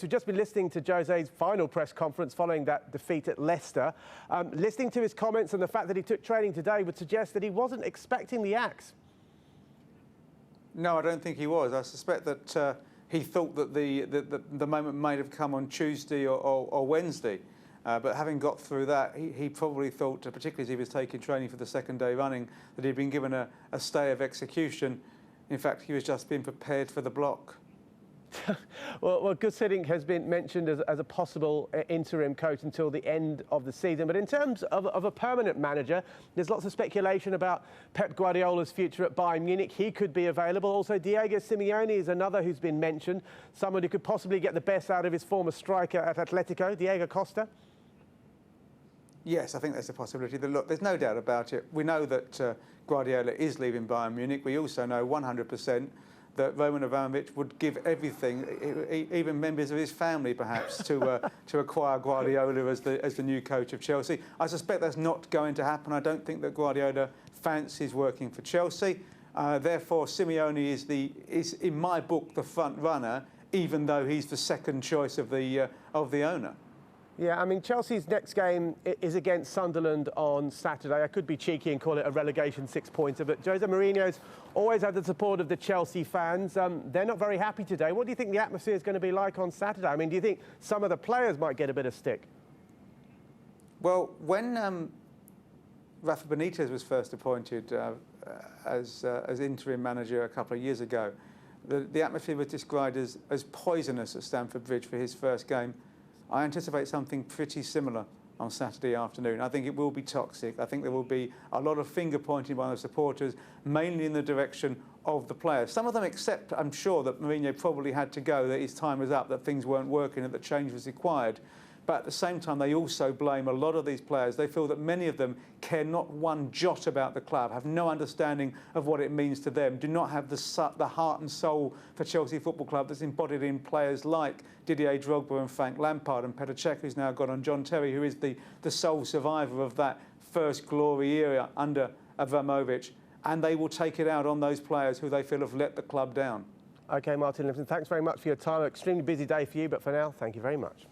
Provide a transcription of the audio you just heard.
we've just been listening to Jose's final press conference following that defeat at Leicester. Listening to his comments and the fact that he took training today would suggest that he wasn't expecting the axe. No, I don't think he was. I suspect that he thought that the moment might have come on Tuesday or Wednesday. But having got through that, he probably thought, particularly as he was taking training for the second day running, that he'd been given a stay of execution. In fact, he was just being prepared for the block. Well, Gus Hiddink has been mentioned as a possible interim coach until the end of the season. But in terms of a permanent manager, there's lots of speculation about Pep Guardiola's future at Bayern Munich. He could be available. Also, Diego Simeone is another who's been mentioned, someone who could possibly get the best out of his former striker at Atletico, Diego Costa. Yes, I think there's a possibility. Look, there's no doubt about it. We know that Guardiola is leaving Bayern Munich. We also know 100% that Roman Abramovich would give everything, even members of his family perhaps, to acquire Guardiola as the new coach of Chelsea. I suspect that's not going to happen. I don't think that Guardiola fancies working for Chelsea. Therefore, Simeone is in my book the front runner, even though he's the second choice of the owner. Yeah, I mean, Chelsea's next game is against Sunderland on Saturday. I could be cheeky and call it a relegation six-pointer, but Jose Mourinho's always had the support of the Chelsea fans. They're not very happy today. What do you think the atmosphere is going to be like on Saturday? I mean, do you think some of the players might get a bit of stick? Well, when Rafa Benitez was first appointed as interim manager a couple of years ago, the atmosphere was described as poisonous at Stamford Bridge for his first game. I anticipate something pretty similar on Saturday afternoon. I think it will be toxic. I think there will be a lot of finger pointing by the supporters, mainly in the direction of the players. Some of them accept, I'm sure, that Mourinho probably had to go, that his time was up, that things weren't working, that change was required. But at the same time, they also blame a lot of these players. They feel that many of them care not one jot about the club, have no understanding of what it means to them, do not have the heart and soul for Chelsea Football Club that's embodied in players like Didier Drogba and Frank Lampard and Petr Cech, who's now gone on, John Terry, who is the sole survivor of that first glory era under Abramovich. And they will take it out on those players who they feel have let the club down. OK, Martin Lipton, thanks very much for your time. Extremely busy day for you, but for now, thank you very much.